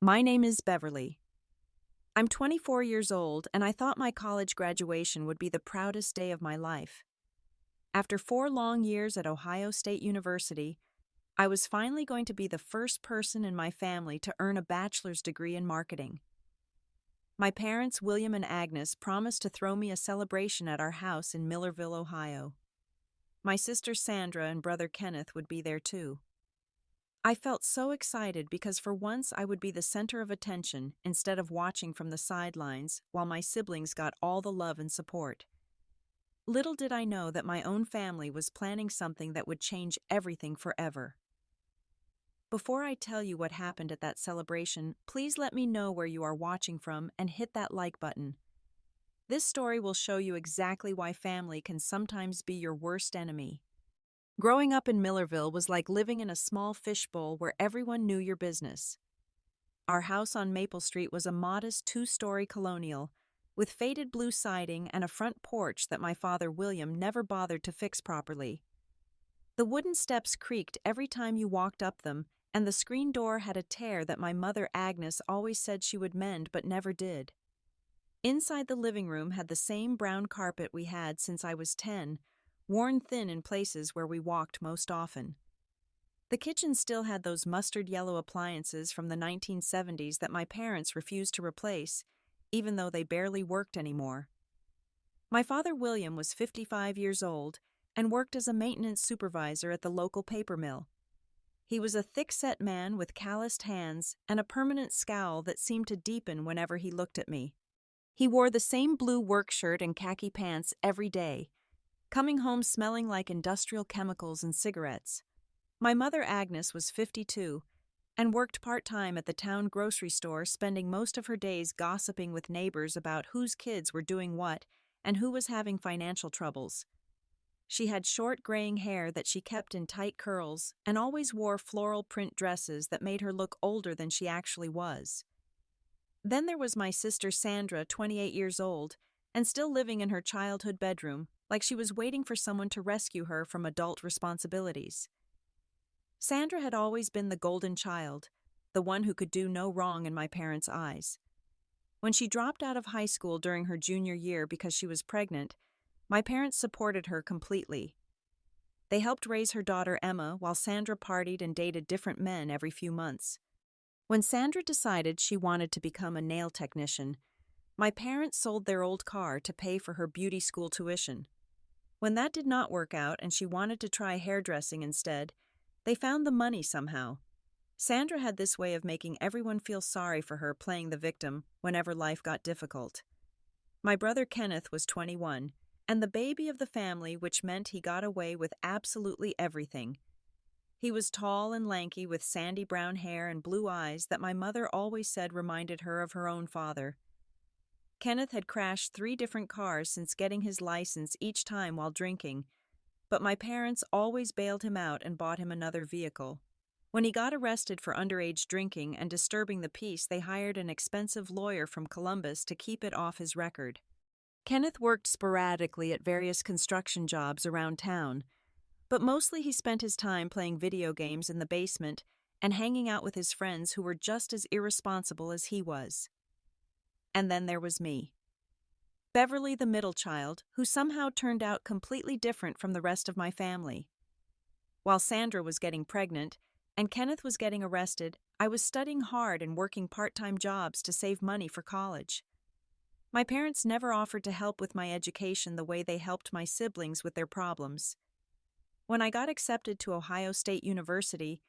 My name is Beverly. I'm 24 years old, and I thought my college graduation would be the proudest day of my life. After 4 long years at Ohio State University, I was finally going to be the first person in my family to earn a bachelor's degree in marketing. My parents, William and Agnes, promised to throw me a celebration at our house in Millerville, Ohio. My sister Sandra and brother Kenneth would be there too. I felt so excited because for once I would be the center of attention instead of watching from the sidelines while my siblings got all the love and support. Little did I know that my own family was planning something that would change everything forever. Before I tell you what happened at that celebration, please let me know where you are watching from and hit that like button. This story will show you exactly why family can sometimes be your worst enemy. Growing up in Millerville was like living in a small fishbowl where everyone knew your business. Our house on Maple Street was a modest 2-story colonial, with faded blue siding and a front porch that my father William never bothered to fix properly. The wooden steps creaked every time you walked up them, and the screen door had a tear that my mother Agnes always said she would mend but never did. Inside the living room had the same brown carpet we had since I was 10, worn thin in places where we walked most often. The kitchen still had those mustard yellow appliances from the 1970s that my parents refused to replace, even though they barely worked anymore. My father William was 55 years old and worked as a maintenance supervisor at the local paper mill. He was a thick-set man with calloused hands and a permanent scowl that seemed to deepen whenever he looked at me. He wore the same blue work shirt and khaki pants every day, coming home smelling like industrial chemicals and cigarettes. My mother Agnes was 52 and worked part-time at the town grocery store, spending most of her days gossiping with neighbors about whose kids were doing what and who was having financial troubles. She had short graying hair that she kept in tight curls and always wore floral print dresses that made her look older than she actually was. Then there was my sister Sandra, 28 years old, and still living in her childhood bedroom, like she was waiting for someone to rescue her from adult responsibilities. Sandra had always been the golden child, the one who could do no wrong in my parents' eyes. When she dropped out of high school during her junior year because she was pregnant, my parents supported her completely. They helped raise her daughter Emma while Sandra partied and dated different men every few months. When Sandra decided she wanted to become a nail technician, my parents sold their old car to pay for her beauty school tuition. When that did not work out and she wanted to try hairdressing instead, they found the money somehow. Sandra had this way of making everyone feel sorry for her, playing the victim whenever life got difficult. My brother Kenneth was 21, and the baby of the family, which meant he got away with absolutely everything. He was tall and lanky with sandy brown hair and blue eyes that my mother always said reminded her of her own father. Kenneth had crashed 3 different cars since getting his license, each time while drinking, but my parents always bailed him out and bought him another vehicle. When he got arrested for underage drinking and disturbing the peace, they hired an expensive lawyer from Columbus to keep it off his record. Kenneth worked sporadically at various construction jobs around town, but mostly he spent his time playing video games in the basement and hanging out with his friends who were just as irresponsible as he was. And then there was me. Beverly, the middle child, who somehow turned out completely different from the rest of my family. While Sandra was getting pregnant and Kenneth was getting arrested, I was studying hard and working part-time jobs to save money for college. My parents never offered to help with my education the way they helped my siblings with their problems. When I got accepted to Ohio State University,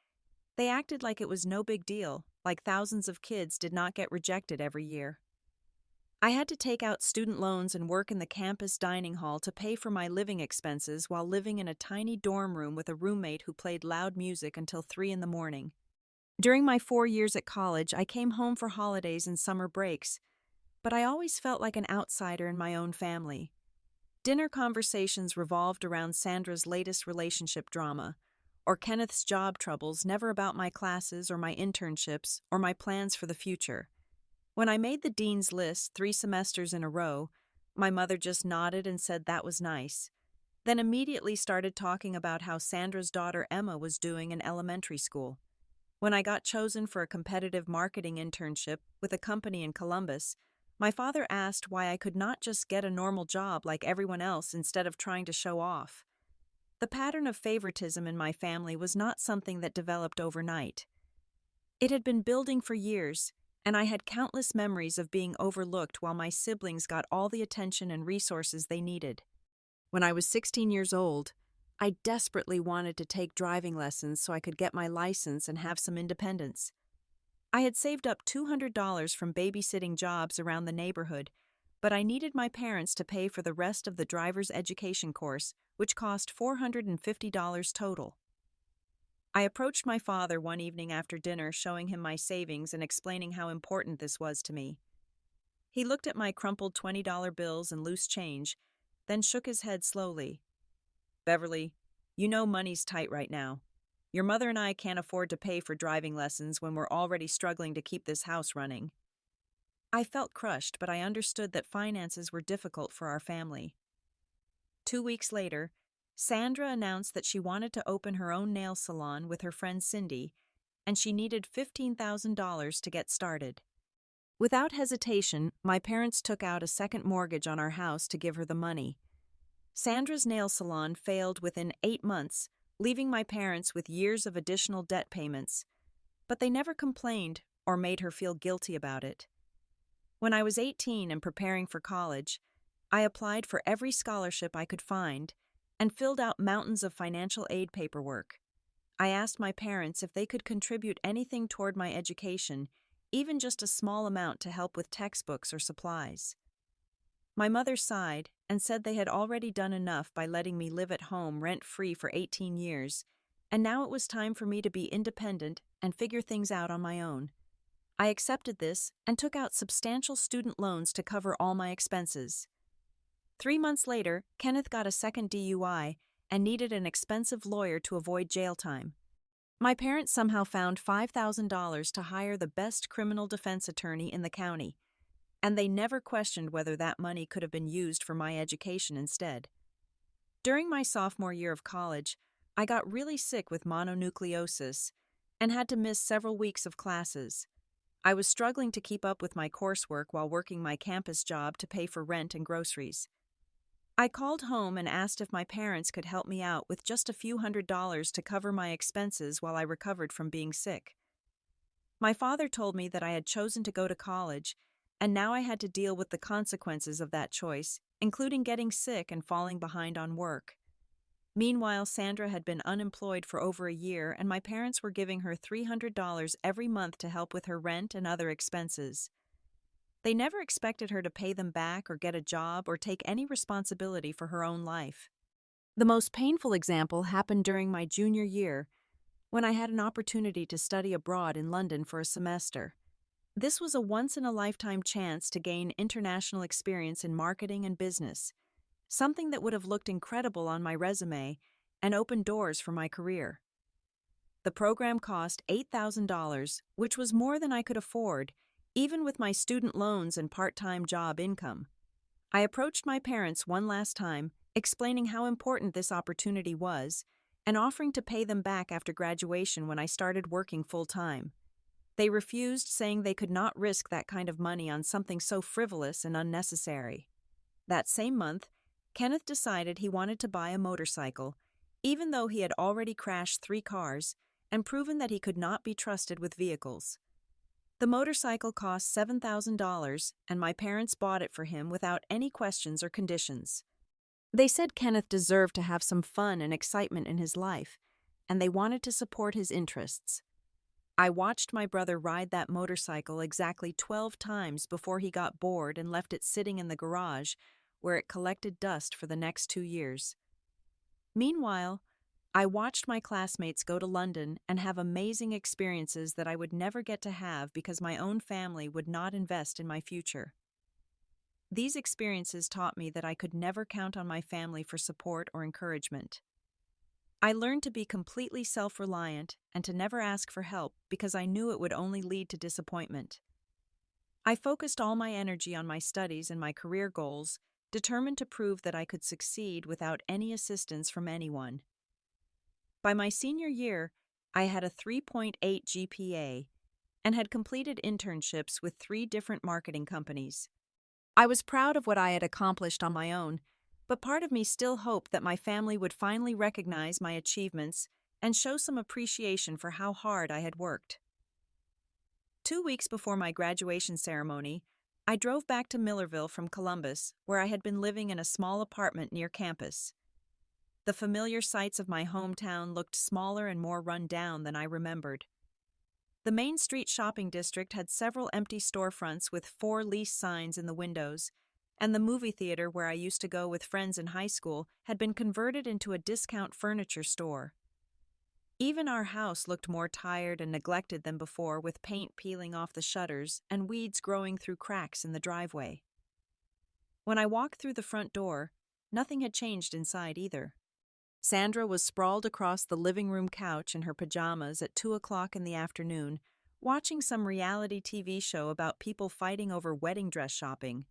they acted like it was no big deal, like thousands of kids did not get rejected every year. I had to take out student loans and work in the campus dining hall to pay for my living expenses while living in a tiny dorm room with a roommate who played loud music until 3 in the morning. During my 4 years at college, I came home for holidays and summer breaks, but I always felt like an outsider in my own family. Dinner conversations revolved around Sandra's latest relationship drama, or Kenneth's job troubles, never about my classes or my internships or my plans for the future. When I made the dean's list 3 semesters in a row, my mother just nodded and said that was nice, then immediately started talking about how Sandra's daughter Emma was doing in elementary school. When I got chosen for a competitive marketing internship with a company in Columbus, my father asked why I could not just get a normal job like everyone else instead of trying to show off. The pattern of favoritism in my family was not something that developed overnight. It had been building for years, and I had countless memories of being overlooked while my siblings got all the attention and resources they needed. When I was 16 years old, I desperately wanted to take driving lessons so I could get my license and have some independence. I had saved up $200 from babysitting jobs around the neighborhood, but I needed my parents to pay for the rest of the driver's education course, which cost $450 total. I approached my father one evening after dinner, showing him my savings and explaining how important this was to me. He looked at my crumpled $20 bills and loose change, then shook his head slowly. "Beverly, you know money's tight right now. Your mother and I can't afford to pay for driving lessons when we're already struggling to keep this house running." I felt crushed, but I understood that finances were difficult for our family. 2 weeks later, Sandra announced that she wanted to open her own nail salon with her friend Cindy, and she needed $15,000 to get started. Without hesitation, my parents took out a second mortgage on our house to give her the money. Sandra's nail salon failed within 8 months, leaving my parents with years of additional debt payments, but they never complained or made her feel guilty about it. When I was 18 and preparing for college, I applied for every scholarship I could find and filled out mountains of financial aid paperwork. I asked my parents if they could contribute anything toward my education, even just a small amount to help with textbooks or supplies. My mother sighed and said they had already done enough by letting me live at home rent-free for 18 years, and now it was time for me to be independent and figure things out on my own. I accepted this and took out substantial student loans to cover all my expenses. 3 months later, Kenneth got a second DUI and needed an expensive lawyer to avoid jail time. My parents somehow found $5,000 to hire the best criminal defense attorney in the county, and they never questioned whether that money could have been used for my education instead. During my sophomore year of college, I got really sick with mononucleosis and had to miss several weeks of classes. I was struggling to keep up with my coursework while working my campus job to pay for rent and groceries. I called home and asked if my parents could help me out with just a few $100s to cover my expenses while I recovered from being sick. My father told me that I had chosen to go to college, and now I had to deal with the consequences of that choice, including getting sick and falling behind on work. Meanwhile, Sandra had been unemployed for over a year, and my parents were giving her $300 every month to help with her rent and other expenses. They never expected her to pay them back or get a job or take any responsibility for her own life. The most painful example happened during my junior year, when I had an opportunity to study abroad in London for a semester. This was a once-in-a-lifetime chance to gain international experience in marketing and business, something that would have looked incredible on my resume and opened doors for my career. The program cost $8,000, which was more than I could afford, even with my student loans and part-time job income. I approached my parents one last time, explaining how important this opportunity was, and offering to pay them back after graduation when I started working full-time. They refused, saying they could not risk that kind of money on something so frivolous and unnecessary. That same month, Kenneth decided he wanted to buy a motorcycle, even though he had already crashed 3 cars and proven that he could not be trusted with vehicles. The motorcycle cost $7,000, and my parents bought it for him without any questions or conditions. They said Kenneth deserved to have some fun and excitement in his life, and they wanted to support his interests. I watched my brother ride that motorcycle exactly 12 times before he got bored and left it sitting in the garage, where it collected dust for the next 2 years. Meanwhile, I watched my classmates go to London and have amazing experiences that I would never get to have because my own family would not invest in my future. These experiences taught me that I could never count on my family for support or encouragement. I learned to be completely self-reliant and to never ask for help because I knew it would only lead to disappointment. I focused all my energy on my studies and my career goals, determined to prove that I could succeed without any assistance from anyone. By my senior year, I had a 3.8 GPA and had completed internships with 3 different marketing companies. I was proud of what I had accomplished on my own, but part of me still hoped that my family would finally recognize my achievements and show some appreciation for how hard I had worked. 2 weeks before my graduation ceremony, I drove back to Millerville from Columbus, where I had been living in a small apartment near campus. The familiar sights of my hometown looked smaller and more run down than I remembered. The Main Street shopping district had several empty storefronts with 4 lease signs in the windows, and the movie theater where I used to go with friends in high school had been converted into a discount furniture store. Even our house looked more tired and neglected than before, with paint peeling off the shutters and weeds growing through cracks in the driveway. When I walked through the front door, nothing had changed inside either. Sandra was sprawled across the living room couch in her pajamas at 2 o'clock in the afternoon, watching some reality TV show about people fighting over wedding dress shopping.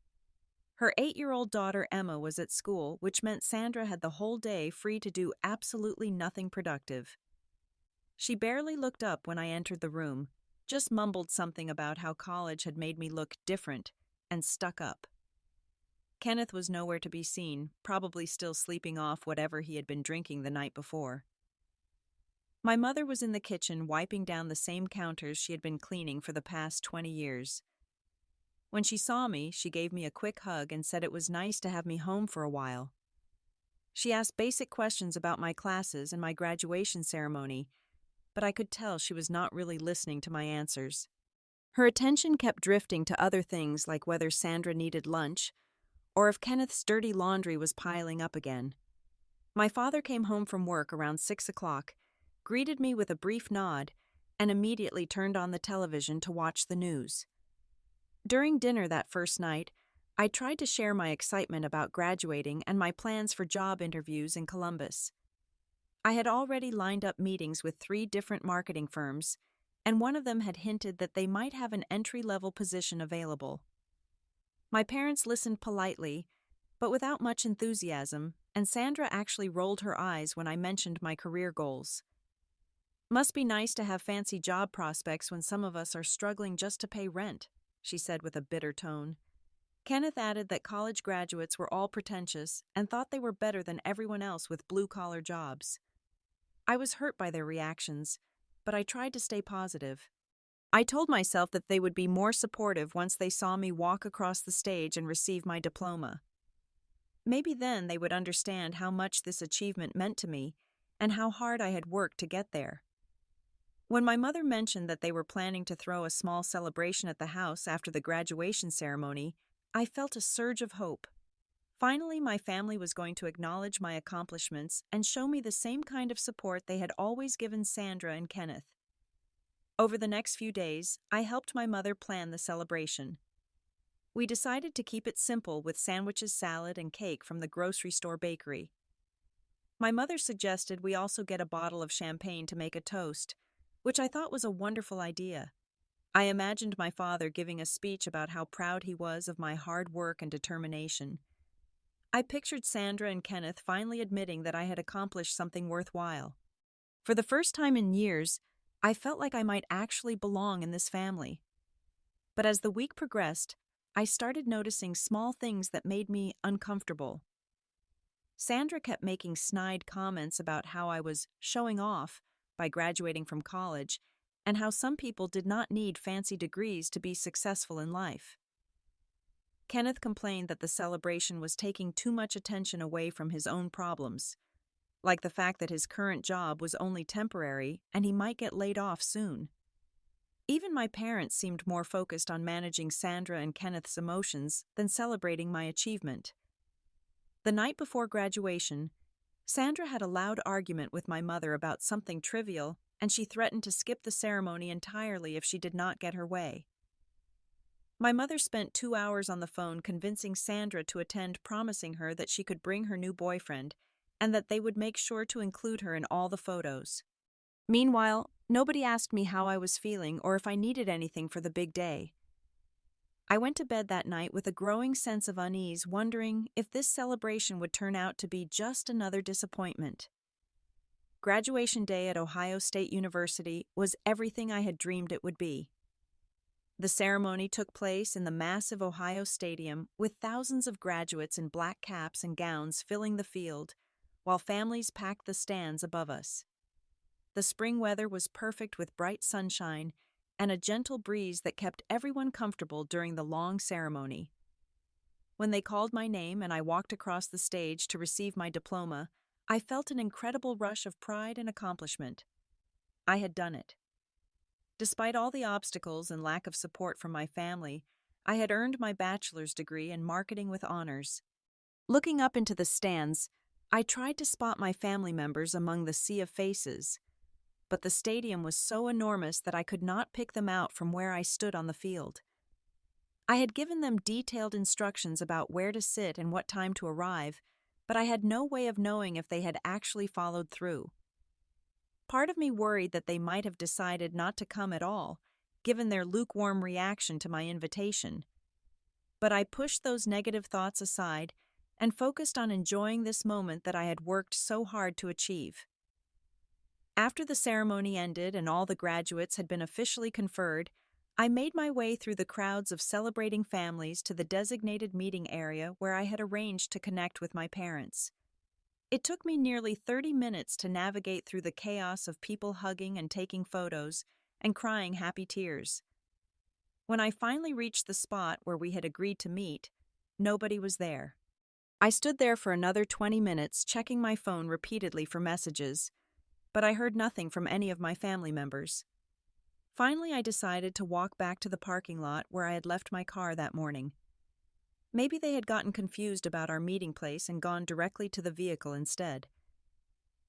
Her 8-year-old daughter Emma was at school, which meant Sandra had the whole day free to do absolutely nothing productive. She barely looked up when I entered the room, just mumbled something about how college had made me look different, and stuck up. Kenneth was nowhere to be seen, probably still sleeping off whatever he had been drinking the night before. My mother was in the kitchen wiping down the same counters she had been cleaning for the past 20 years. When she saw me, she gave me a quick hug and said it was nice to have me home for a while. She asked basic questions about my classes and my graduation ceremony, but I could tell she was not really listening to my answers. Her attention kept drifting to other things, like whether Sandra needed lunch, or if Kenneth's dirty laundry was piling up again. My father came home from work around 6 o'clock, greeted me with a brief nod, and immediately turned on the television to watch the news. During dinner that first night, I tried to share my excitement about graduating and my plans for job interviews in Columbus. I had already lined up meetings with 3 different marketing firms, and one of them had hinted that they might have an entry-level position available. My parents listened politely, but without much enthusiasm, and Sandra actually rolled her eyes when I mentioned my career goals. "Must be nice to have fancy job prospects when some of us are struggling just to pay rent," she said with a bitter tone. Kenneth added that college graduates were all pretentious and thought they were better than everyone else with blue-collar jobs. I was hurt by their reactions, but I tried to stay positive. I told myself that they would be more supportive once they saw me walk across the stage and receive my diploma. Maybe then they would understand how much this achievement meant to me and how hard I had worked to get there. When my mother mentioned that they were planning to throw a small celebration at the house after the graduation ceremony, I felt a surge of hope. Finally, my family was going to acknowledge my accomplishments and show me the same kind of support they had always given Sandra and Kenneth. Over the next few days, I helped my mother plan the celebration. We decided to keep it simple with sandwiches, salad, and cake from the grocery store bakery. My mother suggested we also get a bottle of champagne to make a toast, which I thought was a wonderful idea. I imagined my father giving a speech about how proud he was of my hard work and determination. I pictured Sandra and Kenneth finally admitting that I had accomplished something worthwhile. For the first time in years, I felt like I might actually belong in this family. But as the week progressed, I started noticing small things that made me uncomfortable. Sandra kept making snide comments about how I was showing off by graduating from college, and how some people did not need fancy degrees to be successful in life. Kenneth complained that the celebration was taking too much attention away from his own problems, like the fact that his current job was only temporary and he might get laid off soon. Even my parents seemed more focused on managing Sandra and Kenneth's emotions than celebrating my achievement. The night before graduation, Sandra had a loud argument with my mother about something trivial, and she threatened to skip the ceremony entirely if she did not get her way. My mother spent 2 hours on the phone convincing Sandra to attend, promising her that she could bring her new boyfriend and that they would make sure to include her in all the photos. Meanwhile, nobody asked me how I was feeling or if I needed anything for the big day. I went to bed that night with a growing sense of unease, wondering if this celebration would turn out to be just another disappointment. Graduation day at Ohio State University was everything I had dreamed it would be. The ceremony took place in the massive Ohio Stadium with thousands of graduates in black caps and gowns filling the field, while families packed the stands above us. The spring weather was perfect with bright sunshine and a gentle breeze that kept everyone comfortable during the long ceremony. When they called my name and I walked across the stage to receive my diploma, I felt an incredible rush of pride and accomplishment. I had done it. Despite all the obstacles and lack of support from my family, I had earned my bachelor's degree in marketing with honors. Looking up into the stands, I tried to spot my family members among the sea of faces, but the stadium was so enormous that I could not pick them out from where I stood on the field. I had given them detailed instructions about where to sit and what time to arrive, but I had no way of knowing if they had actually followed through. Part of me worried that they might have decided not to come at all, given their lukewarm reaction to my invitation. But I pushed those negative thoughts aside and focused on enjoying this moment that I had worked so hard to achieve. After the ceremony ended and all the graduates had been officially conferred, I made my way through the crowds of celebrating families to the designated meeting area where I had arranged to connect with my parents. It took me nearly 30 minutes to navigate through the chaos of people hugging and taking photos and crying happy tears. When I finally reached the spot where we had agreed to meet, nobody was there. I stood there for another 20 minutes checking my phone repeatedly for messages, but I heard nothing from any of my family members. Finally, I decided to walk back to the parking lot where I had left my car that morning. Maybe they had gotten confused about our meeting place and gone directly to the vehicle instead.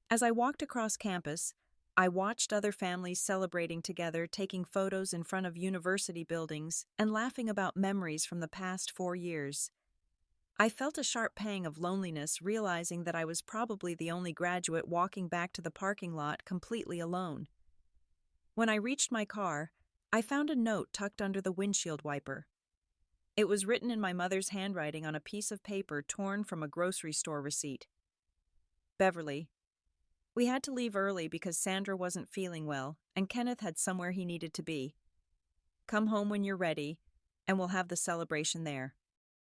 As I walked across campus, I watched other families celebrating together, taking photos in front of university buildings and laughing about memories from the past 4 years. I felt a sharp pang of loneliness, realizing that I was probably the only graduate walking back to the parking lot completely alone. When I reached my car, I found a note tucked under the windshield wiper. It was written in my mother's handwriting on a piece of paper torn from a grocery store receipt. Beverly, we had to leave early because Sandra wasn't feeling well and Kenneth had somewhere he needed to be. Come home when you're ready, and we'll have the celebration there.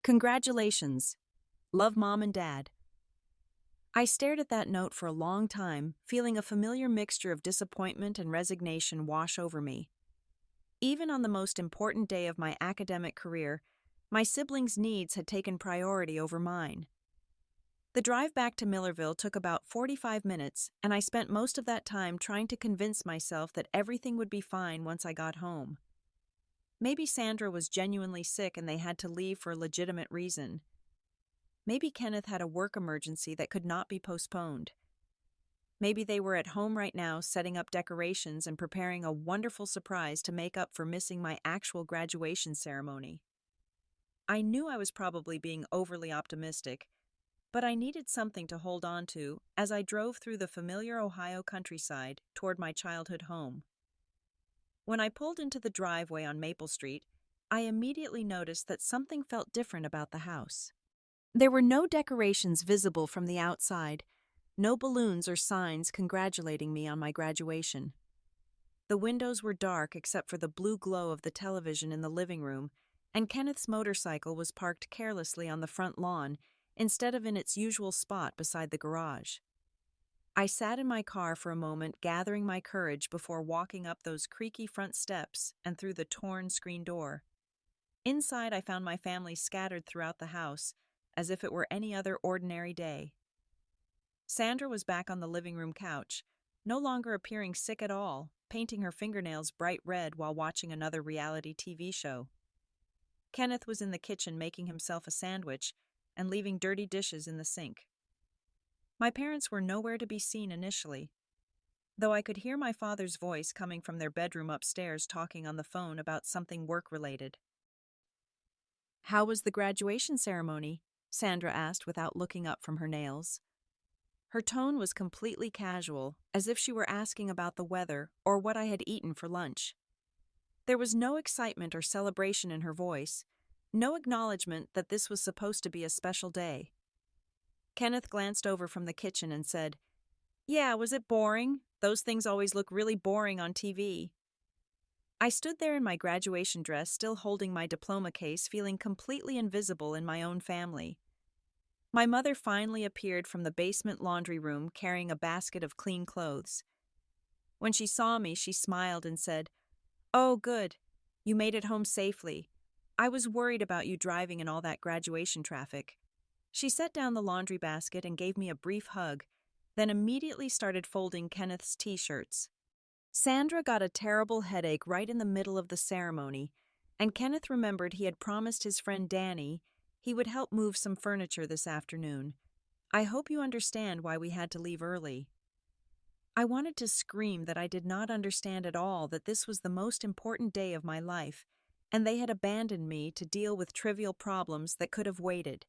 Congratulations. Love, Mom and Dad. I stared at that note for a long time, feeling a familiar mixture of disappointment and resignation wash over me. Even on the most important day of my academic career, my siblings' needs had taken priority over mine. The drive back to Millerville took about 45 minutes, and I spent most of that time trying to convince myself that everything would be fine once I got home. Maybe Sandra was genuinely sick and they had to leave for a legitimate reason. Maybe Kenneth had a work emergency that could not be postponed. Maybe they were at home right now setting up decorations and preparing a wonderful surprise to make up for missing my actual graduation ceremony. I knew I was probably being overly optimistic, but I needed something to hold on to as I drove through the familiar Ohio countryside toward my childhood home. When I pulled into the driveway on Maple Street, I immediately noticed that something felt different about the house. There were no decorations visible from the outside, no balloons or signs congratulating me on my graduation. The windows were dark except for the blue glow of the television in the living room, and Kenneth's motorcycle was parked carelessly on the front lawn instead of in its usual spot beside the garage. I sat in my car for a moment, gathering my courage before walking up those creaky front steps and through the torn screen door. Inside, I found my family scattered throughout the house, as if it were any other ordinary day. Sandra was back on the living room couch, no longer appearing sick at all, painting her fingernails bright red while watching another reality TV show. Kenneth was in the kitchen making himself a sandwich and leaving dirty dishes in the sink. My parents were nowhere to be seen initially, though I could hear my father's voice coming from their bedroom upstairs talking on the phone about something work-related. "How was the graduation ceremony?" Sandra asked without looking up from her nails. Her tone was completely casual, as if she were asking about the weather or what I had eaten for lunch. There was no excitement or celebration in her voice, no acknowledgement that this was supposed to be a special day. Kenneth glanced over from the kitchen and said, Yeah, was it boring? Those things always look really boring on TV. I stood there in my graduation dress, still holding my diploma case, feeling completely invisible in my own family. My mother finally appeared from the basement laundry room carrying a basket of clean clothes. When she saw me, she smiled and said, "Oh, good. You made it home safely. I was worried about you driving in all that graduation traffic." She set down the laundry basket and gave me a brief hug, then immediately started folding Kenneth's t-shirts. Sandra got a terrible headache right in the middle of the ceremony, and Kenneth remembered he had promised his friend Danny he would help move some furniture this afternoon. I hope you understand why we had to leave early. I wanted to scream that I did not understand at all that this was the most important day of my life, and they had abandoned me to deal with trivial problems that could have waited.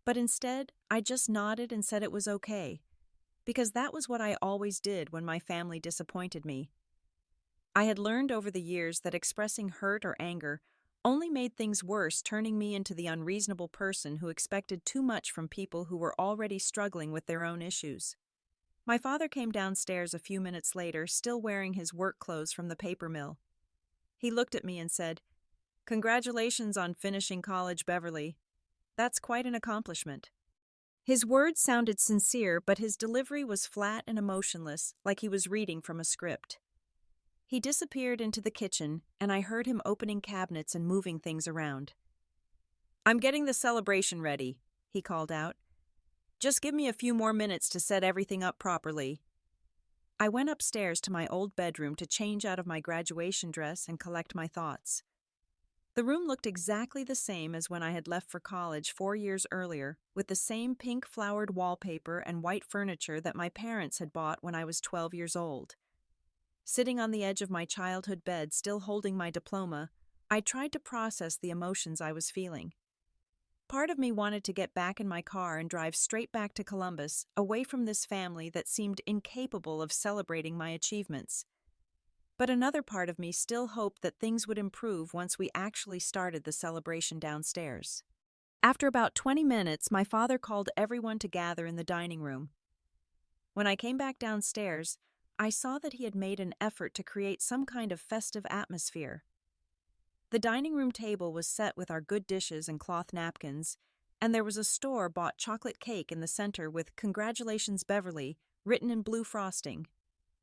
But instead, I just nodded and said it was okay, because that was what I always did when my family disappointed me. I had learned over the years that expressing hurt or anger only made things worse, turning me into the unreasonable person who expected too much from people who were already struggling with their own issues. My father came downstairs a few minutes later, still wearing his work clothes from the paper mill. He looked at me and said, "Congratulations on finishing college, Beverly. That's quite an accomplishment." His words sounded sincere, but his delivery was flat and emotionless, like he was reading from a script. He disappeared into the kitchen, and I heard him opening cabinets and moving things around. "I'm getting the celebration ready," he called out. "Just give me a few more minutes to set everything up properly." I went upstairs to my old bedroom to change out of my graduation dress and collect my thoughts. The room looked exactly the same as when I had left for college 4 years earlier, with the same pink flowered wallpaper and white furniture that my parents had bought when I was 12 years old. Sitting on the edge of my childhood bed, still holding my diploma, I tried to process the emotions I was feeling. Part of me wanted to get back in my car and drive straight back to Columbus, away from this family that seemed incapable of celebrating my achievements. But another part of me still hoped that things would improve once we actually started the celebration downstairs. After about 20 minutes, my father called everyone to gather in the dining room. When I came back downstairs, I saw that he had made an effort to create some kind of festive atmosphere. The dining room table was set with our good dishes and cloth napkins, and there was a store-bought chocolate cake in the center with "Congratulations, Beverly" written in blue frosting.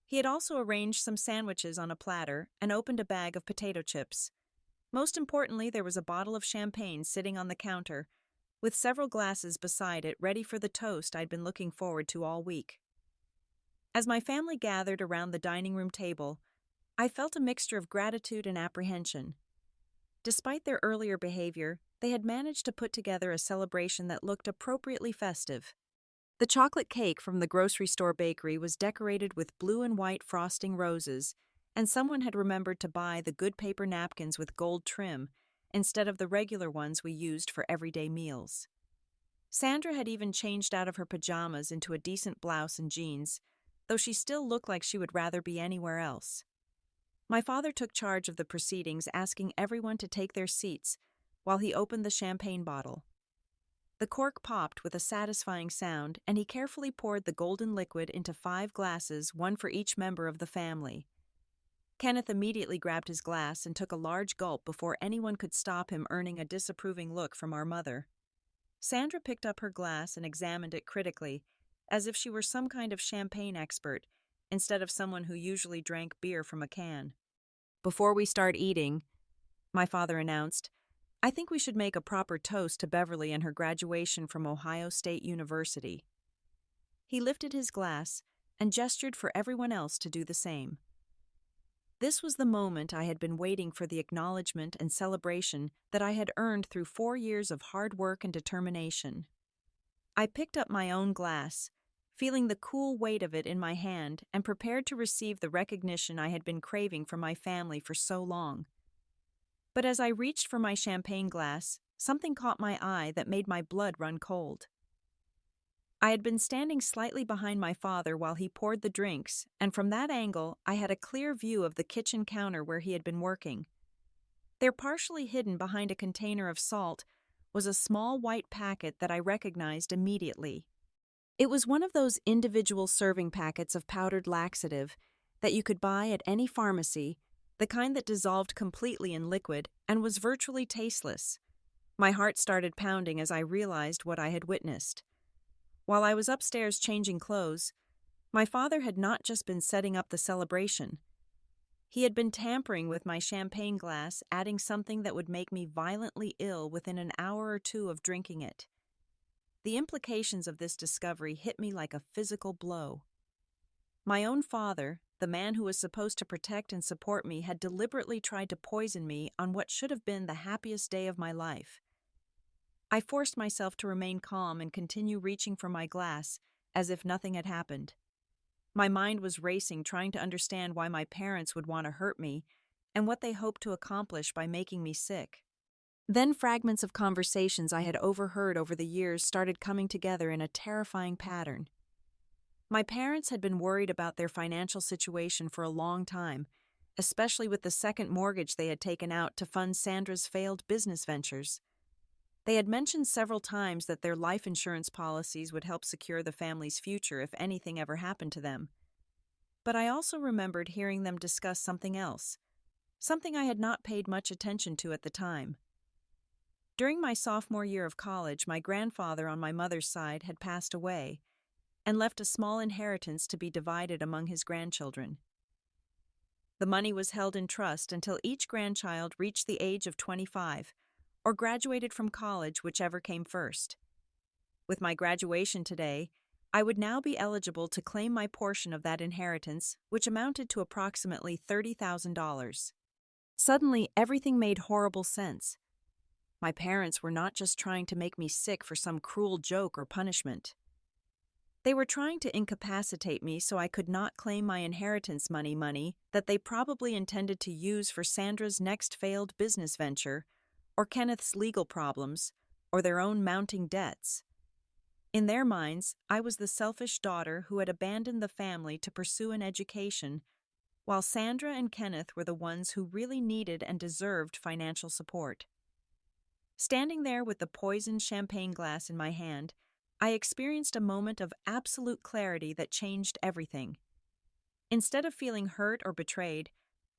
He had also arranged some sandwiches on a platter and opened a bag of potato chips. Most importantly, there was a bottle of champagne sitting on the counter, with several glasses beside it ready for the toast I'd been looking forward to all week. As my family gathered around the dining room table, I felt a mixture of gratitude and apprehension. Despite their earlier behavior, they had managed to put together a celebration that looked appropriately festive. The chocolate cake from the grocery store bakery was decorated with blue and white frosting roses, and someone had remembered to buy the good paper napkins with gold trim instead of the regular ones we used for everyday meals. Sandra had even changed out of her pajamas into a decent blouse and jeans, though she still looked like she would rather be anywhere else. My father took charge of the proceedings, asking everyone to take their seats while he opened the champagne bottle. The cork popped with a satisfying sound, and he carefully poured the golden liquid into 5 glasses, one for each member of the family. Kenneth immediately grabbed his glass and took a large gulp before anyone could stop him, earning a disapproving look from our mother. Sandra picked up her glass and examined it critically, as if she were some kind of champagne expert, instead of someone who usually drank beer from a can. "Before we start eating," my father announced, "I think we should make a proper toast to Beverly and her graduation from Ohio State University." He lifted his glass and gestured for everyone else to do the same. This was the moment I had been waiting for, the acknowledgement and celebration that I had earned through 4 years of hard work and determination. I picked up my own glass, feeling the cool weight of it in my hand, and prepared to receive the recognition I had been craving from my family for so long. But as I reached for my champagne glass, something caught my eye that made my blood run cold. I had been standing slightly behind my father while he poured the drinks, and from that angle I had a clear view of the kitchen counter where he had been working. There, partially hidden behind a container of salt, was a small white packet that I recognized immediately. It was one of those individual serving packets of powdered laxative that you could buy at any pharmacy, the kind that dissolved completely in liquid and was virtually tasteless. My heart started pounding as I realized what I had witnessed. While I was upstairs changing clothes, my father had not just been setting up the celebration. He had been tampering with my champagne glass, adding something that would make me violently ill within an hour or two of drinking it. The implications of this discovery hit me like a physical blow. My own father, the man who was supposed to protect and support me, had deliberately tried to poison me on what should have been the happiest day of my life. I forced myself to remain calm and continue reaching for my glass, as if nothing had happened. My mind was racing, trying to understand why my parents would want to hurt me and what they hoped to accomplish by making me sick. Then fragments of conversations I had overheard over the years started coming together in a terrifying pattern. My parents had been worried about their financial situation for a long time, especially with the second mortgage they had taken out to fund Sandra's failed business ventures. They had mentioned several times that their life insurance policies would help secure the family's future if anything ever happened to them. But I also remembered hearing them discuss something else, something I had not paid much attention to at the time. During my sophomore year of college, my grandfather on my mother's side had passed away and left a small inheritance to be divided among his grandchildren. The money was held in trust until each grandchild reached the age of 25 or graduated from college, whichever came first. With my graduation today, I would now be eligible to claim my portion of that inheritance, which amounted to approximately $30,000. Suddenly, everything made horrible sense. My parents were not just trying to make me sick for some cruel joke or punishment. They were trying to incapacitate me so I could not claim my inheritance money that they probably intended to use for Sandra's next failed business venture, or Kenneth's legal problems, or their own mounting debts. In their minds, I was the selfish daughter who had abandoned the family to pursue an education, while Sandra and Kenneth were the ones who really needed and deserved financial support. Standing there with the poisoned champagne glass in my hand, I experienced a moment of absolute clarity that changed everything. Instead of feeling hurt or betrayed,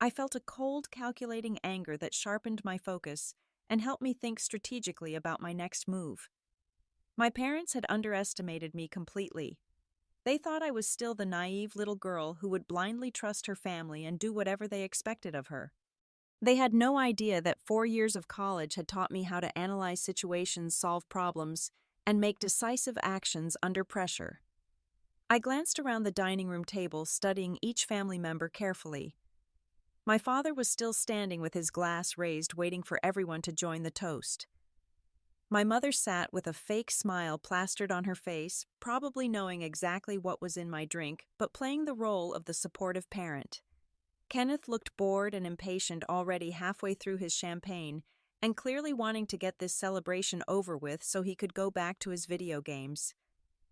I felt a cold, calculating anger that sharpened my focus and helped me think strategically about my next move. My parents had underestimated me completely. They thought I was still the naive little girl who would blindly trust her family and do whatever they expected of her. They had no idea that 4 years of college had taught me how to analyze situations, solve problems, and make decisive actions under pressure. I glanced around the dining room table, studying each family member carefully. My father was still standing with his glass raised, waiting for everyone to join the toast. My mother sat with a fake smile plastered on her face, probably knowing exactly what was in my drink, but playing the role of the supportive parent. Kenneth looked bored and impatient, already halfway through his champagne, and clearly wanting to get this celebration over with so he could go back to his video games.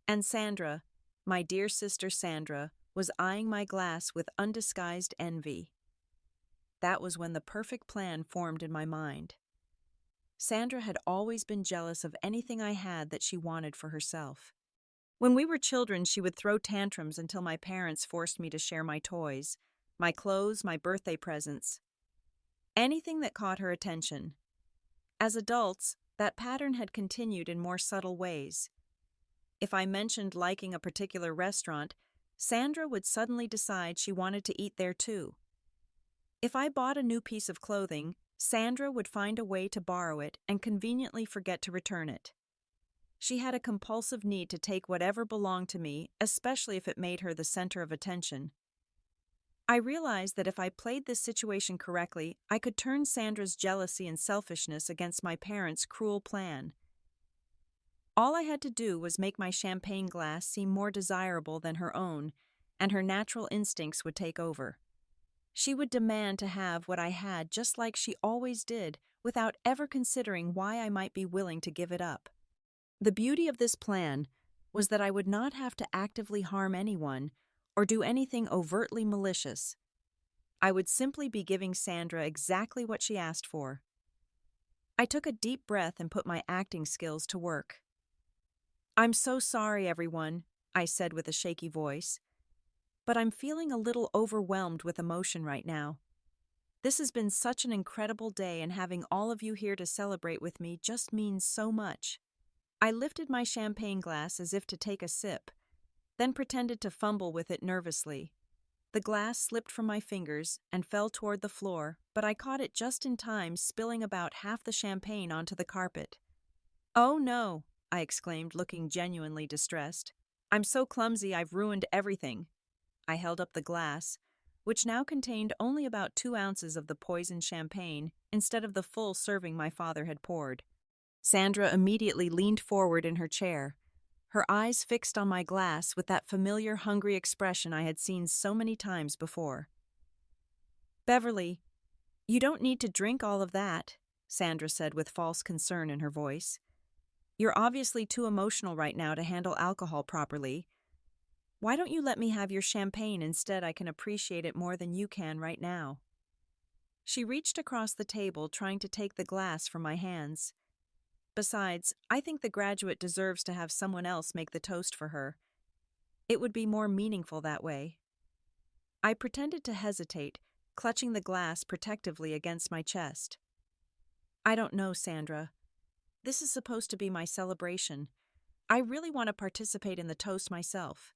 And Sandra, my dear sister Sandra, was eyeing my glass with undisguised envy. That was when the perfect plan formed in my mind. Sandra had always been jealous of anything I had that she wanted for herself. When we were children, she would throw tantrums until my parents forced me to share my toys, my clothes, my birthday presents, anything that caught her attention. As adults, that pattern had continued in more subtle ways. If I mentioned liking a particular restaurant, Sandra would suddenly decide she wanted to eat there too. If I bought a new piece of clothing, Sandra would find a way to borrow it and conveniently forget to return it. She had a compulsive need to take whatever belonged to me, especially if it made her the center of attention. I realized that if I played this situation correctly, I could turn Sandra's jealousy and selfishness against my parents' cruel plan. All I had to do was make my champagne glass seem more desirable than her own, and her natural instincts would take over. She would demand to have what I had just like she always did, without ever considering why I might be willing to give it up. The beauty of this plan was that I would not have to actively harm anyone or do anything overtly malicious. I would simply be giving Sandra exactly what she asked for. I took a deep breath and put my acting skills to work. "I'm so sorry, everyone," I said with a shaky voice. But I'm feeling a little overwhelmed with emotion right now. This has been such an incredible day, and having all of you here to celebrate with me just means so much. I lifted my champagne glass as if to take a sip, then pretended to fumble with it nervously. The glass slipped from my fingers and fell toward the floor, but I caught it just in time, spilling about half the champagne onto the carpet. "Oh no," I exclaimed, looking genuinely distressed. "I'm so clumsy, I've ruined everything." I held up the glass, which now contained only about 2 ounces of the poisoned champagne instead of the full serving my father had poured. Sandra immediately leaned forward in her chair, her eyes fixed on my glass with that familiar hungry expression I had seen so many times before. "Beverly, you don't need to drink all of that," Sandra said with false concern in her voice. "You're obviously too emotional right now to handle alcohol properly. Why don't you let me have your champagne instead? I can appreciate it more than you can right now." She reached across the table, trying to take the glass from my hands. Besides, I think the graduate deserves to have someone else make the toast for her. It would be more meaningful that way. I pretended to hesitate, clutching the glass protectively against my chest. "I don't know, Sandra. This is supposed to be my celebration. I really want to participate in the toast myself."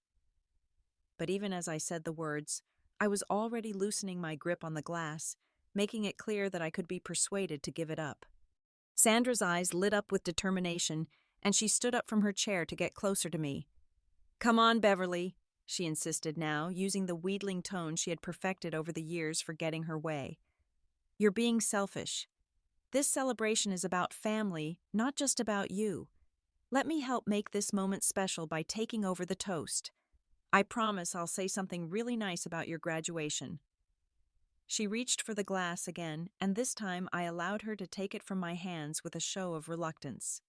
But even as I said the words, I was already loosening my grip on the glass, making it clear that I could be persuaded to give it up. Sandra's eyes lit up with determination, and she stood up from her chair to get closer to me. "Come on, Beverly," she insisted now, using the wheedling tone she had perfected over the years for getting her way. "You're being selfish. This celebration is about family, not just about you. Let me help make this moment special by taking over the toast. I promise I'll say something really nice about your graduation." She reached for the glass again, and this time I allowed her to take it from my hands with a show of reluctance.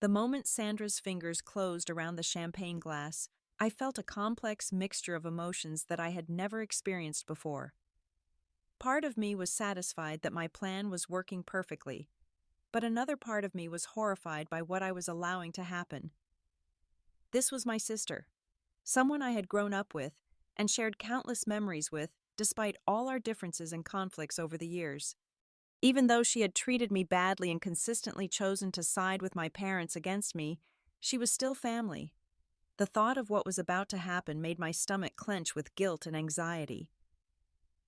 The moment Sandra's fingers closed around the champagne glass, I felt a complex mixture of emotions that I had never experienced before. Part of me was satisfied that my plan was working perfectly, but another part of me was horrified by what I was allowing to happen. This was my sister, someone I had grown up with and shared countless memories with, despite all our differences and conflicts over the years. Even though she had treated me badly and consistently chosen to side with my parents against me, she was still family. The thought of what was about to happen made my stomach clench with guilt and anxiety.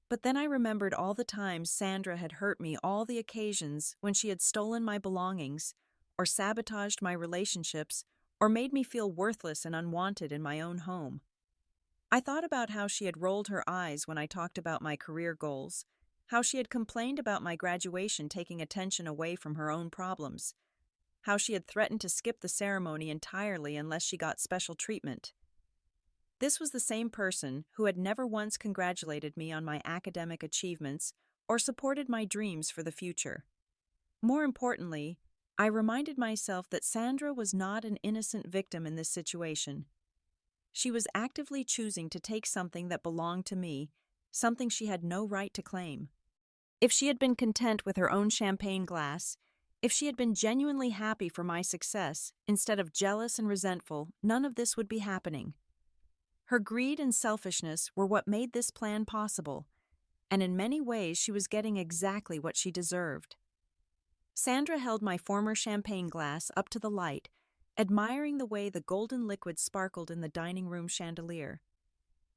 But then I remembered all the times Sandra had hurt me, all the occasions when she had stolen my belongings, or sabotaged my relationships, or made me feel worthless and unwanted in my own home. I thought about how she had rolled her eyes when I talked about my career goals, how she had complained about my graduation taking attention away from her own problems, how she had threatened to skip the ceremony entirely unless she got special treatment. This was the same person who had never once congratulated me on my academic achievements or supported my dreams for the future. More importantly, I reminded myself that Sandra was not an innocent victim in this situation. She was actively choosing to take something that belonged to me, something she had no right to claim. If she had been content with her own champagne glass, if she had been genuinely happy for my success instead of jealous and resentful, none of this would be happening. Her greed and selfishness were what made this plan possible, and in many ways she was getting exactly what she deserved. Sandra held my former champagne glass up to the light, admiring the way the golden liquid sparkled in the dining room chandelier.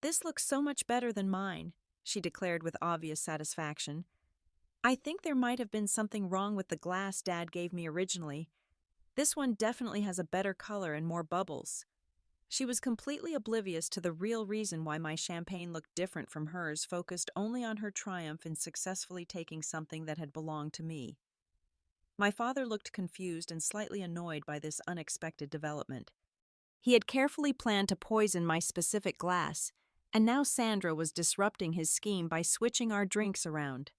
"This looks so much better than mine," she declared with obvious satisfaction. "I think there might have been something wrong with the glass Dad gave me originally. This one definitely has a better color and more bubbles." She was completely oblivious to the real reason why my champagne looked different from hers, focused only on her triumph in successfully taking something that had belonged to me. My father looked confused and slightly annoyed by this unexpected development. He had carefully planned to poison my specific glass, and now Sandra was disrupting his scheme by switching our drinks around.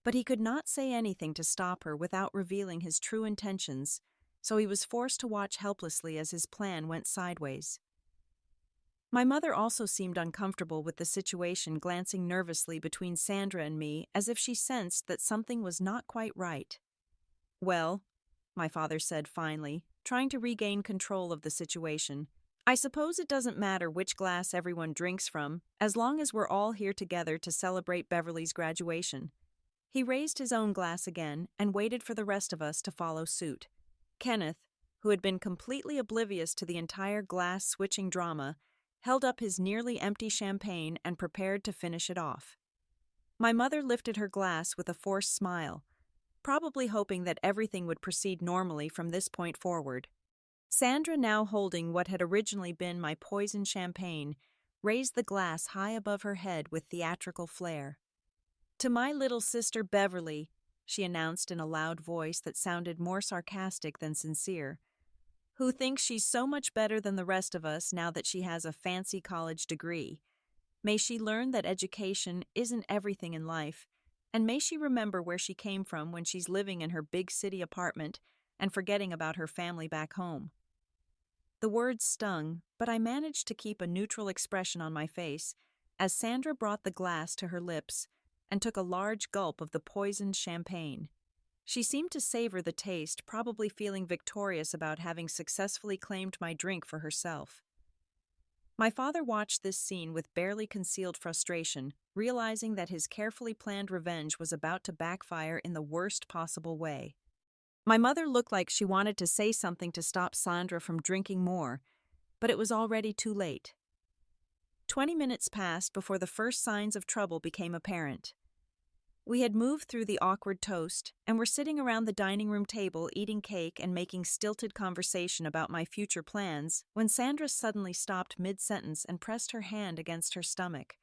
But he could not say anything to stop her without revealing his true intentions, so he was forced to watch helplessly as his plan went sideways. My mother also seemed uncomfortable with the situation, glancing nervously between Sandra and me as if she sensed that something was not quite right. "Well," my father said finally, trying to regain control of the situation, I suppose it doesn't matter which glass everyone drinks from, as long as we're all here together to celebrate Beverly's graduation. He raised his own glass again and waited for the rest of us to follow suit. Kenneth, who had been completely oblivious to the entire glass-switching drama, held up his nearly empty champagne and prepared to finish it off. My mother lifted her glass with a forced smile, probably hoping that everything would proceed normally from this point forward. Sandra, now holding what had originally been my poisoned champagne, raised the glass high above her head with theatrical flair. "To my little sister Beverly," she announced in a loud voice that sounded more sarcastic than sincere, "who thinks she's so much better than the rest of us now that she has a fancy college degree. May she learn that education isn't everything in life, and may she remember where she came from when she's living in her big city apartment and forgetting about her family back home." The words stung, but I managed to keep a neutral expression on my face as Sandra brought the glass to her lips and took a large gulp of the poisoned champagne. She seemed to savor the taste, probably feeling victorious about having successfully claimed my drink for herself. My father watched this scene with barely concealed frustration, realizing that his carefully planned revenge was about to backfire in the worst possible way. My mother looked like she wanted to say something to stop Sandra from drinking more, but it was already too late. 20 minutes passed before the first signs of trouble became apparent. We had moved through the awkward toast and were sitting around the dining room table eating cake and making stilted conversation about my future plans when Sandra suddenly stopped mid-sentence and pressed her hand against her stomach.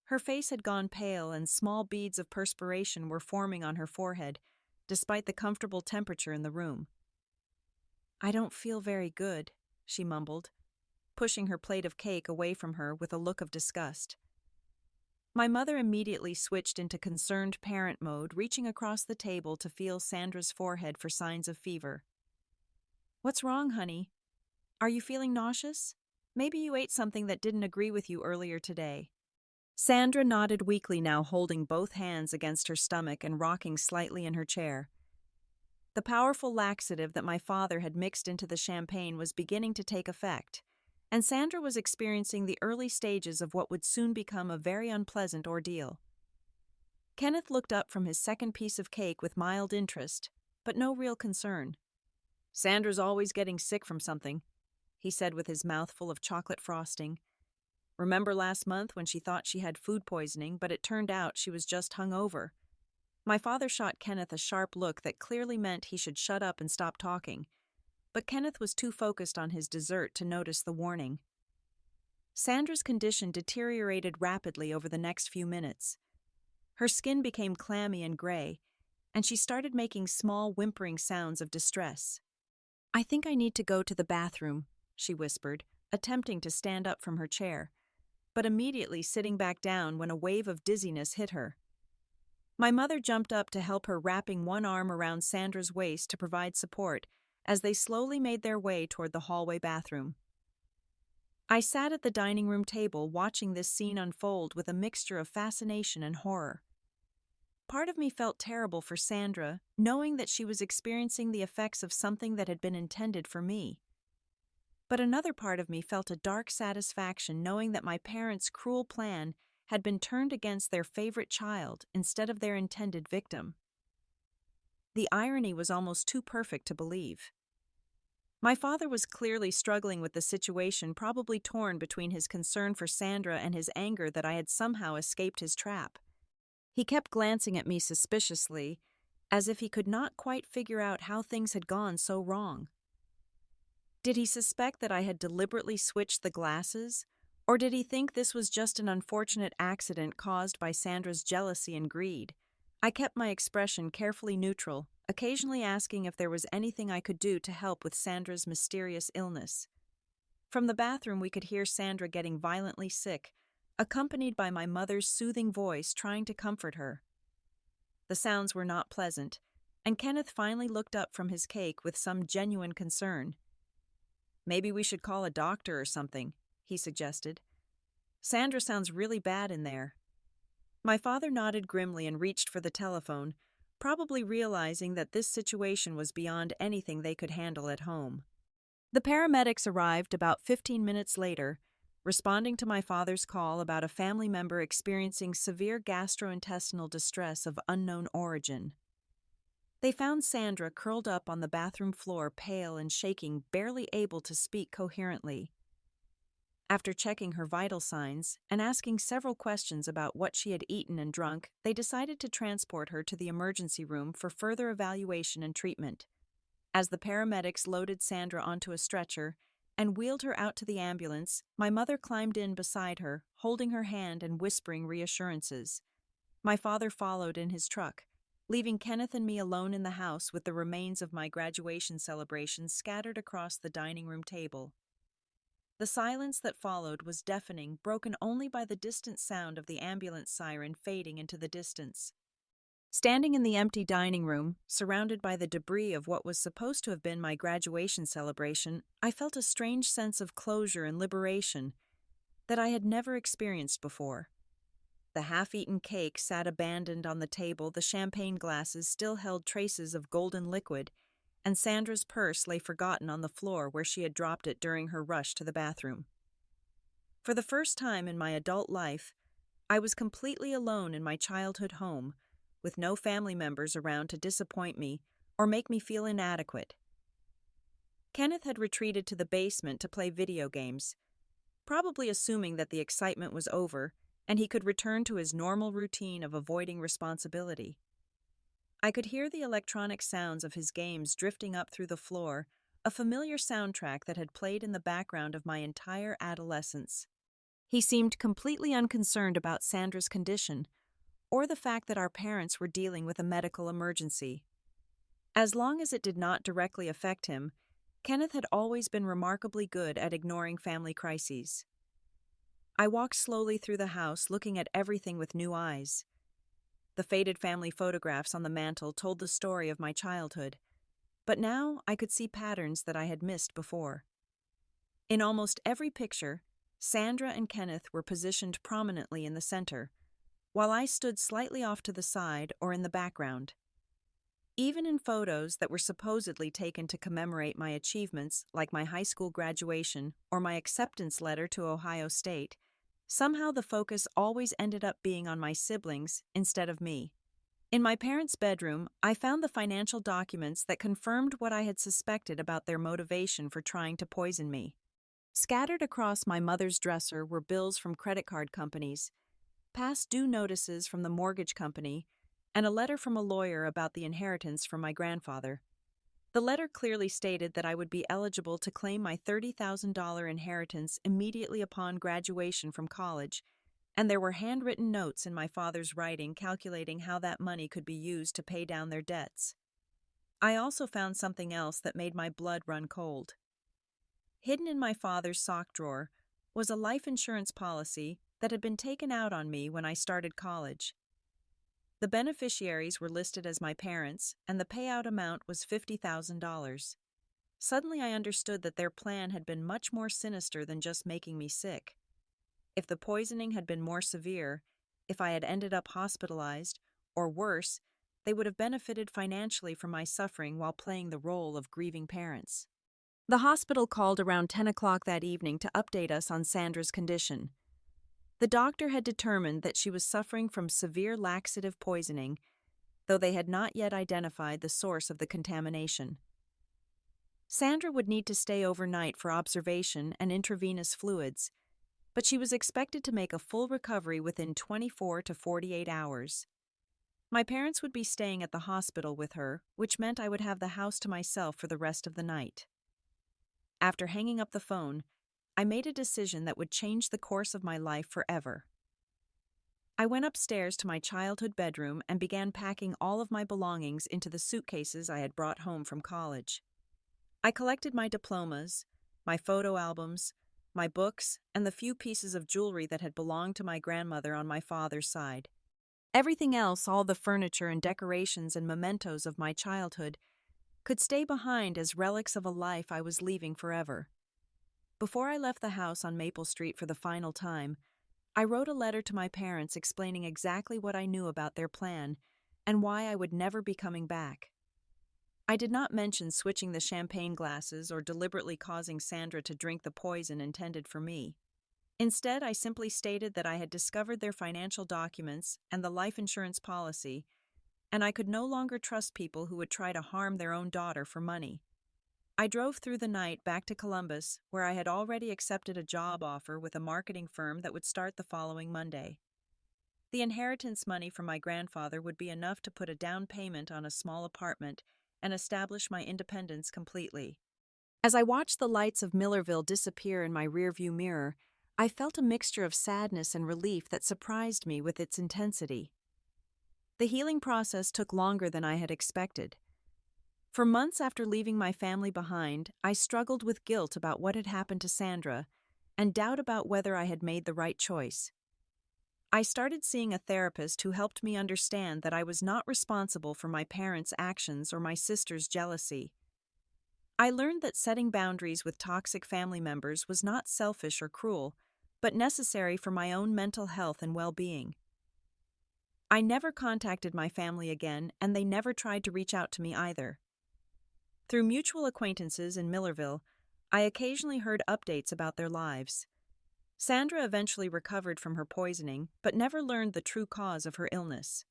Her face had gone pale and small beads of perspiration were forming on her forehead, despite the comfortable temperature in the room. "I don't feel very good," she mumbled, pushing her plate of cake away from her with a look of disgust. My mother immediately switched into concerned parent mode, reaching across the table to feel Sandra's forehead for signs of fever. "What's wrong, honey? Are you feeling nauseous? Maybe you ate something that didn't agree with you earlier today." Sandra nodded weakly, now holding both hands against her stomach and rocking slightly in her chair. The powerful laxative that my father had mixed into the champagne was beginning to take effect, and Sandra was experiencing the early stages of what would soon become a very unpleasant ordeal. Kenneth looked up from his second piece of cake with mild interest, but no real concern. "Sandra's always getting sick from something," he said with his mouth full of chocolate frosting. "Remember last month when she thought she had food poisoning, but it turned out she was just hungover?" My father shot Kenneth a sharp look that clearly meant he should shut up and stop talking, but Kenneth was too focused on his dessert to notice the warning. Sandra's condition deteriorated rapidly over the next few minutes. Her skin became clammy and gray, and she started making small whimpering sounds of distress. "I think I need to go to the bathroom," she whispered, attempting to stand up from her chair, but immediately sitting back down when a wave of dizziness hit her. My mother jumped up to help her, wrapping one arm around Sandra's waist to provide support as they slowly made their way toward the hallway bathroom. I sat at the dining room table watching this scene unfold with a mixture of fascination and horror. Part of me felt terrible for Sandra, knowing that she was experiencing the effects of something that had been intended for me. But another part of me felt a dark satisfaction knowing that my parents' cruel plan had been turned against their favorite child instead of their intended victim. The irony was almost too perfect to believe. My father was clearly struggling with the situation, probably torn between his concern for Sandra and his anger that I had somehow escaped his trap. He kept glancing at me suspiciously, as if he could not quite figure out how things had gone so wrong. Did he suspect that I had deliberately switched the glasses, or did he think this was just an unfortunate accident caused by Sandra's jealousy and greed? I kept my expression carefully neutral, occasionally asking if there was anything I could do to help with Sandra's mysterious illness. From the bathroom we could hear Sandra getting violently sick, accompanied by my mother's soothing voice trying to comfort her. The sounds were not pleasant, and Kenneth finally looked up from his cake with some genuine concern. "Maybe we should call a doctor or something," he suggested. "Sandra sounds really bad in there." My father nodded grimly and reached for the telephone, probably realizing that this situation was beyond anything they could handle at home. The paramedics arrived about 15 minutes later, responding to my father's call about a family member experiencing severe gastrointestinal distress of unknown origin. They found Sandra curled up on the bathroom floor, pale and shaking, barely able to speak coherently. After checking her vital signs and asking several questions about what she had eaten and drunk, they decided to transport her to the emergency room for further evaluation and treatment. As the paramedics loaded Sandra onto a stretcher and wheeled her out to the ambulance, my mother climbed in beside her, holding her hand and whispering reassurances. My father followed in his truck, leaving Kenneth and me alone in the house with the remains of my graduation celebration scattered across the dining room table. The silence that followed was deafening, broken only by the distant sound of the ambulance siren fading into the distance. Standing in the empty dining room, surrounded by the debris of what was supposed to have been my graduation celebration, I felt a strange sense of closure and liberation that I had never experienced before. The half-eaten cake sat abandoned on the table, the champagne glasses still held traces of golden liquid, and Sandra's purse lay forgotten on the floor where she had dropped it during her rush to the bathroom. For the first time in my adult life, I was completely alone in my childhood home, with no family members around to disappoint me or make me feel inadequate. Kenneth had retreated to the basement to play video games, probably assuming that the excitement was over and he could return to his normal routine of avoiding responsibility. I could hear the electronic sounds of his games drifting up through the floor, a familiar soundtrack that had played in the background of my entire adolescence. He seemed completely unconcerned about Sandra's condition, or the fact that our parents were dealing with a medical emergency. As long as it did not directly affect him, Kenneth had always been remarkably good at ignoring family crises. I walked slowly through the house, looking at everything with new eyes. The faded family photographs on the mantel told the story of my childhood, but now I could see patterns that I had missed before. In almost every picture, Sandra and Kenneth were positioned prominently in the center, while I stood slightly off to the side or in the background. Even in photos that were supposedly taken to commemorate my achievements, like my high school graduation or my acceptance letter to Ohio State, somehow the focus always ended up being on my siblings instead of me. In my parents' bedroom, I found the financial documents that confirmed what I had suspected about their motivation for trying to poison me. Scattered across my mother's dresser were bills from credit card companies, past due notices from the mortgage company, and a letter from a lawyer about the inheritance from my grandfather. The letter clearly stated that I would be eligible to claim my $30,000 inheritance immediately upon graduation from college, and there were handwritten notes in my father's writing calculating how that money could be used to pay down their debts. I also found something else that made my blood run cold. Hidden in my father's sock drawer was a life insurance policy that had been taken out on me when I started college. The beneficiaries were listed as my parents, and the payout amount was $50,000. Suddenly I understood that their plan had been much more sinister than just making me sick. If the poisoning had been more severe, if I had ended up hospitalized, or worse, they would have benefited financially from my suffering while playing the role of grieving parents. The hospital called around 10 o'clock that evening to update us on Sandra's condition. The doctor had determined that she was suffering from severe laxative poisoning, though they had not yet identified the source of the contamination. Sandra would need to stay overnight for observation and intravenous fluids, but she was expected to make a full recovery within 24 to 48 hours. My parents would be staying at the hospital with her, which meant I would have the house to myself for the rest of the night. After hanging up the phone, I made a decision that would change the course of my life forever. I went upstairs to my childhood bedroom and began packing all of my belongings into the suitcases I had brought home from college. I collected my diplomas, my photo albums, my books, and the few pieces of jewelry that had belonged to my grandmother on my father's side. Everything else, all the furniture and decorations and mementos of my childhood, could stay behind as relics of a life I was leaving forever. Before I left the house on Maple Street for the final time, I wrote a letter to my parents explaining exactly what I knew about their plan and why I would never be coming back. I did not mention switching the champagne glasses or deliberately causing Sandra to drink the poison intended for me. Instead, I simply stated that I had discovered their financial documents and the life insurance policy, and I could no longer trust people who would try to harm their own daughter for money. I drove through the night back to Columbus, where I had already accepted a job offer with a marketing firm that would start the following Monday. The inheritance money from my grandfather would be enough to put a down payment on a small apartment and establish my independence completely. As I watched the lights of Millerville disappear in my rearview mirror, I felt a mixture of sadness and relief that surprised me with its intensity. The healing process took longer than I had expected. For months after leaving my family behind, I struggled with guilt about what had happened to Sandra and doubt about whether I had made the right choice. I started seeing a therapist who helped me understand that I was not responsible for my parents' actions or my sister's jealousy. I learned that setting boundaries with toxic family members was not selfish or cruel, but necessary for my own mental health and well-being. I never contacted my family again, and they never tried to reach out to me either. Through mutual acquaintances in Millerville, I occasionally heard updates about their lives. Sandra eventually recovered from her poisoning, but never learned the true cause of her illness.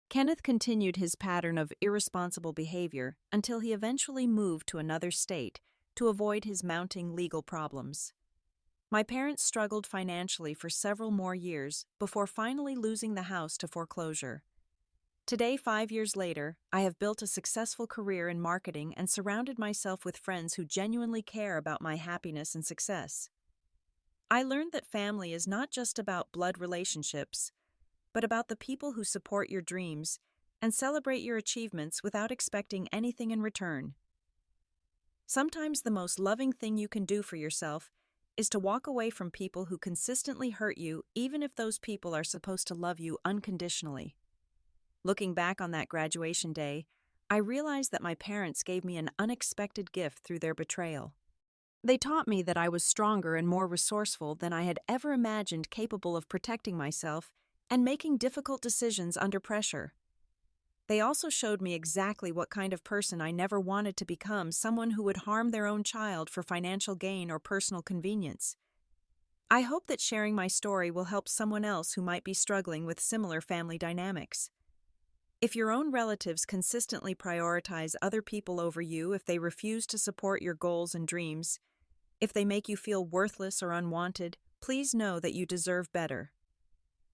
Kenneth continued his pattern of irresponsible behavior until he eventually moved to another state to avoid his mounting legal problems. My parents struggled financially for several more years before finally losing the house to foreclosure. Today, 5 years later, I have built a successful career in marketing and surrounded myself with friends who genuinely care about my happiness and success. I learned that family is not just about blood relationships, but about the people who support your dreams and celebrate your achievements without expecting anything in return. Sometimes the most loving thing you can do for yourself is to walk away from people who consistently hurt you, even if those people are supposed to love you unconditionally. Looking back on that graduation day, I realized that my parents gave me an unexpected gift through their betrayal. They taught me that I was stronger and more resourceful than I had ever imagined, capable of protecting myself and making difficult decisions under pressure. They also showed me exactly what kind of person I never wanted to become, someone who would harm their own child for financial gain or personal convenience. I hope that sharing my story will help someone else who might be struggling with similar family dynamics. If your own relatives consistently prioritize other people over you, if they refuse to support your goals and dreams, if they make you feel worthless or unwanted, please know that you deserve better.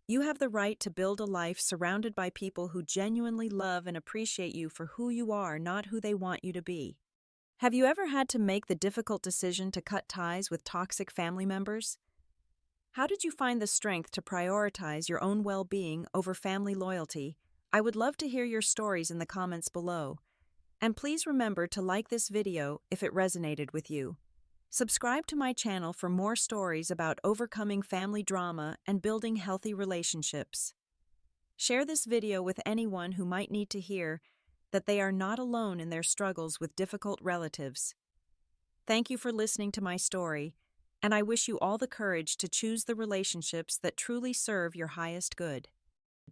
You have the right to build a life surrounded by people who genuinely love and appreciate you for who you are, not who they want you to be. Have you ever had to make the difficult decision to cut ties with toxic family members? How did you find the strength to prioritize your own well-being over family loyalty? I would love to hear your stories in the comments below. And please remember to like this video if it resonated with you. Subscribe to my channel for more stories about overcoming family drama and building healthy relationships. Share this video with anyone who might need to hear that they are not alone in their struggles with difficult relatives. Thank you for listening to my story, and I wish you all the courage to choose the relationships that truly serve your highest good.